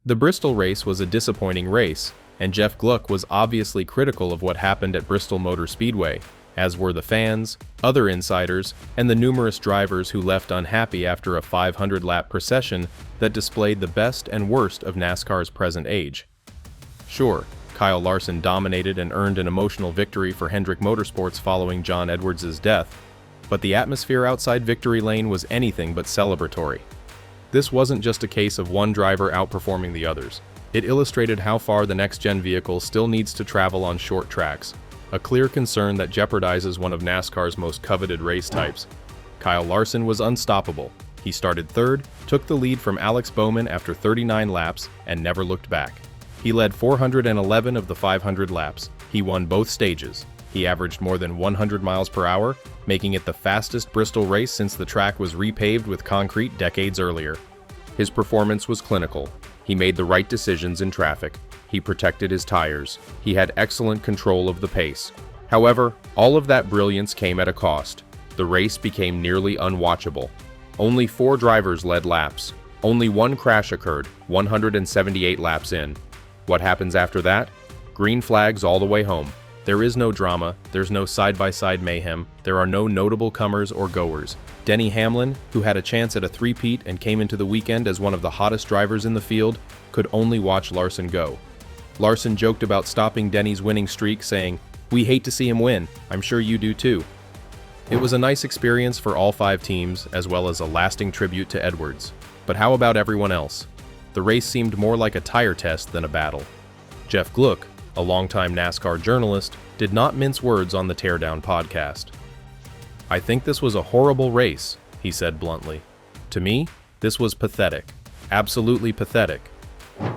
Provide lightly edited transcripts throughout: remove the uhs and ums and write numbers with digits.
The Bristol race was a disappointing race, and Jeff Gluck was obviously critical of what happened at Bristol Motor Speedway, as were the fans, other insiders, and the numerous drivers who left unhappy after a 500-lap procession that displayed the best and worst of NASCAR's present age. Sure, Kyle Larson dominated and earned an emotional victory for Hendrick Motorsports following John Edwards' death, but the atmosphere outside victory lane was anything but celebratory. This wasn't just a case of one driver outperforming the others. It illustrated how far the next-gen vehicle still needs to travel on short tracks, a clear concern that jeopardizes one of NASCAR's most coveted race types. Kyle Larson was unstoppable. He started third, took the lead from Alex Bowman after 39 laps, and never looked back. He led 411 of the 500 laps. He won both stages. He averaged more than 100 miles per hour, making it the fastest Bristol race since the track was repaved with concrete decades earlier. His performance was clinical. He made the right decisions in traffic. He protected his tires. He had excellent control of the pace. However, all of that brilliance came at a cost. The race became nearly unwatchable. Only 4 drivers led laps. Only one crash occurred, 178 laps in. What happens after that? Green flags all the way home. There is no drama, there's no side-by-side mayhem, there are no notable comers or goers. Denny Hamlin, who had a chance at a three-peat and came into the weekend as one of the hottest drivers in the field, could only watch Larson go. Larson joked about stopping Denny's winning streak, saying, "We hate to see him win, I'm sure you do too." It was a nice experience for all 5 teams, as well as a lasting tribute to Edwards. But how about everyone else? The race seemed more like a tire test than a battle. Jeff Gluck, a longtime NASCAR journalist, did not mince words on the Teardown podcast. "I think this was a horrible race," he said bluntly. "To me, this was pathetic. Absolutely pathetic."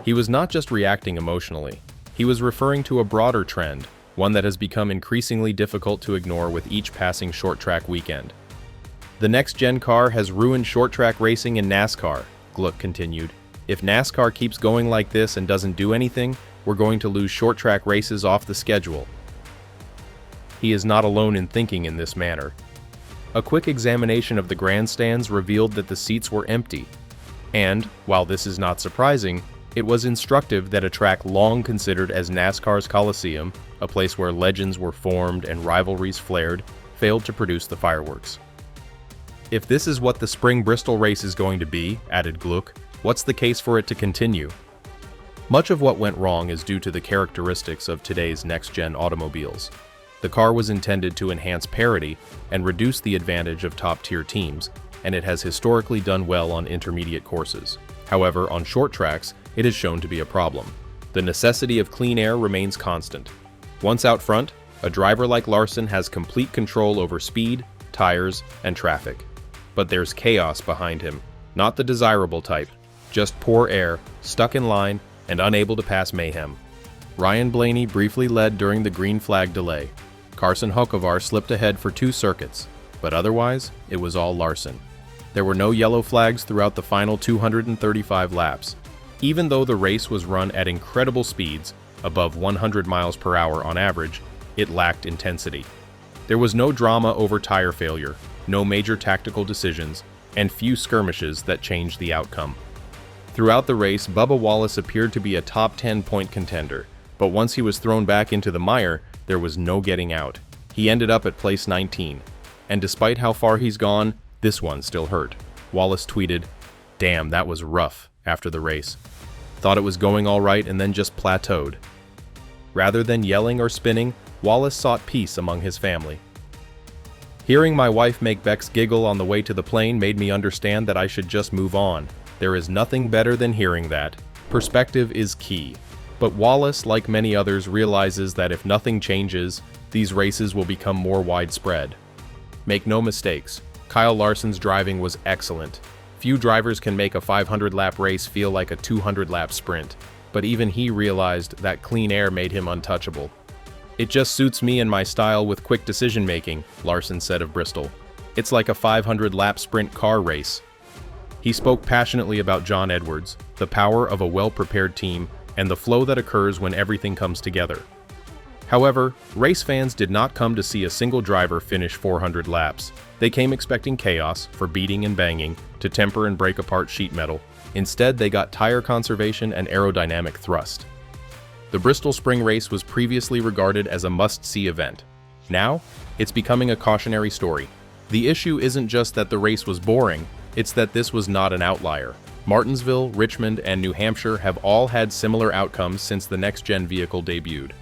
He was not just reacting emotionally. He was referring to a broader trend, one that has become increasingly difficult to ignore with each passing short-track weekend. "The next-gen car has ruined short-track racing in NASCAR," Gluck continued. "If NASCAR keeps going like this and doesn't do anything, we're going to lose short-track races off the schedule." He is not alone in thinking in this manner. A quick examination of the grandstands revealed that the seats were empty. And, while this is not surprising, it was instructive that a track long considered as NASCAR's Coliseum, a place where legends were formed and rivalries flared, failed to produce the fireworks. "If this is what the spring Bristol race is going to be," added Gluck, "what's the case for it to continue?" Much of what went wrong is due to the characteristics of today's next-gen automobiles. The car was intended to enhance parity and reduce the advantage of top-tier teams, and it has historically done well on intermediate courses. However, on short tracks, it has shown to be a problem. The necessity of clean air remains constant. Once out front, a driver like Larson has complete control over speed, tires, and traffic. But there's chaos behind him, not the desirable type, just poor air, stuck in line, and unable to pass mayhem. Ryan Blaney briefly led during the green flag delay. Carson Hocevar slipped ahead for 2 circuits, but otherwise, it was all Larson. There were no yellow flags throughout the final 235 laps. Even though the race was run at incredible speeds, above 100 miles per hour on average, it lacked intensity. There was no drama over tire failure, no major tactical decisions, and few skirmishes that changed the outcome. Throughout the race, Bubba Wallace appeared to be a top 10-point contender, but once he was thrown back into the mire, there was no getting out. He ended up at place 19, and despite how far he's gone, this one still hurt. Wallace tweeted, "Damn, that was rough," after the race. Thought it was going all right and then just plateaued. Rather than yelling or spinning, Wallace sought peace among his family. "Hearing my wife make Bex giggle on the way to the plane made me understand that I should just move on. There is nothing better than hearing that. Perspective is key." But Wallace, like many others, realizes that if nothing changes, these races will become more widespread. Make no mistakes, Kyle Larson's driving was excellent. Few drivers can make a 500-lap race feel like a 200-lap sprint, but even he realized that clean air made him untouchable. "It just suits me and my style with quick decision-making," Larson said of Bristol. "It's like a 500-lap sprint car race." He spoke passionately about John Edwards, the power of a well-prepared team, and the flow that occurs when everything comes together. However, race fans did not come to see a single driver finish 400 laps. They came expecting chaos, for beating and banging, to temper and break apart sheet metal, Instead, they got tire conservation and aerodynamic thrust. The Bristol Spring Race was previously regarded as a must-see event. Now, it's becoming a cautionary story. The issue isn't just that the race was boring, it's that this was not an outlier. Martinsville, Richmond, and New Hampshire have all had similar outcomes since the next-gen vehicle debuted.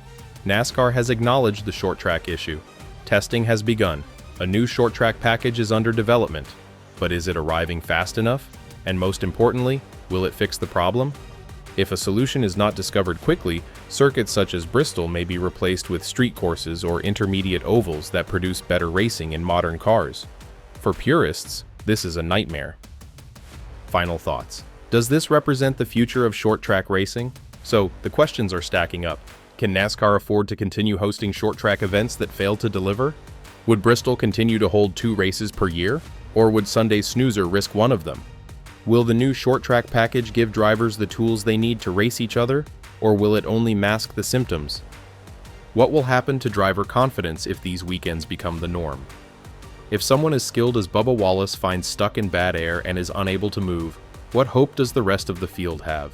NASCAR has acknowledged the short track issue. Testing has begun. A new short track package is under development. But is it arriving fast enough? And most importantly, will it fix the problem? If a solution is not discovered quickly, circuits such as Bristol may be replaced with street courses or intermediate ovals that produce better racing in modern cars. For purists, this is a nightmare. Final thoughts. Does this represent the future of short track racing? So, the questions are stacking up. Can NASCAR afford to continue hosting short track events that fail to deliver? Would Bristol continue to hold 2 races per year? Or would Sunday's snoozer risk one of them? Will the new short track package give drivers the tools they need to race each other? Or will it only mask the symptoms? What will happen to driver confidence if these weekends become the norm? If someone as skilled as Bubba Wallace finds stuck in bad air and is unable to move, what hope does the rest of the field have?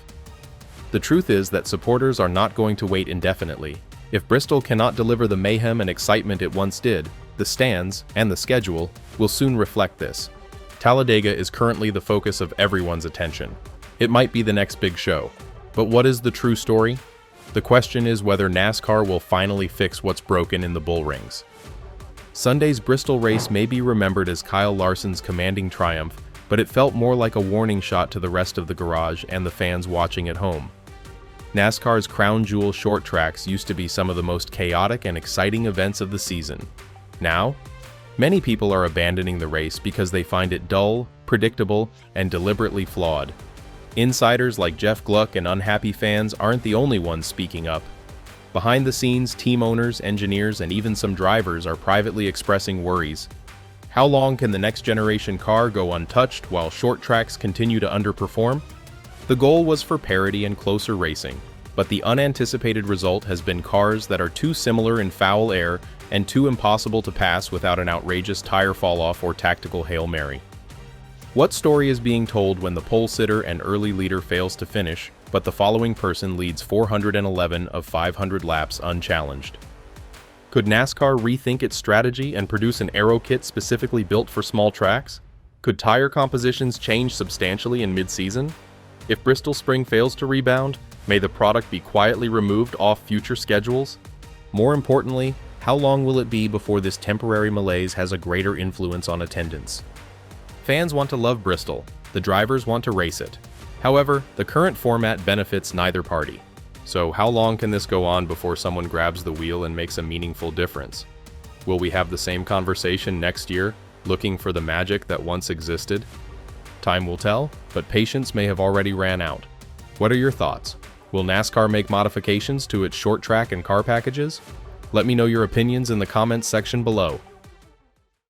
The truth is that supporters are not going to wait indefinitely. If Bristol cannot deliver the mayhem and excitement it once did, the stands, and the schedule, will soon reflect this. Talladega is currently the focus of everyone's attention. It might be the next big show. But what is the true story? The question is whether NASCAR will finally fix what's broken in the bull rings. Sunday's Bristol race may be remembered as Kyle Larson's commanding triumph, but it felt more like a warning shot to the rest of the garage and the fans watching at home. NASCAR's crown jewel short tracks used to be some of the most chaotic and exciting events of the season. Now, many people are abandoning the race because they find it dull, predictable, and deliberately flawed. Insiders like Jeff Gluck and unhappy fans aren't the only ones speaking up. Behind the scenes, team owners, engineers, and even some drivers are privately expressing worries. How long can the next generation car go untouched while short tracks continue to underperform? The goal was for parity and closer racing, but the unanticipated result has been cars that are too similar in foul air and too impossible to pass without an outrageous tire fall-off or tactical Hail Mary. What story is being told when the pole sitter and early leader fails to finish, but the following person leads 411 of 500 laps unchallenged? Could NASCAR rethink its strategy and produce an aero kit specifically built for small tracks? Could tire compositions change substantially in mid-season? If Bristol Spring fails to rebound, may the product be quietly removed off future schedules? More importantly, how long will it be before this temporary malaise has a greater influence on attendance? Fans want to love Bristol, the drivers want to race it. However, the current format benefits neither party. So how long can this go on before someone grabs the wheel and makes a meaningful difference? Will we have the same conversation next year, looking for the magic that once existed? Time will tell, but patience may have already ran out. What are your thoughts? Will NASCAR make modifications to its short track and car packages? Let me know your opinions in the comments section below.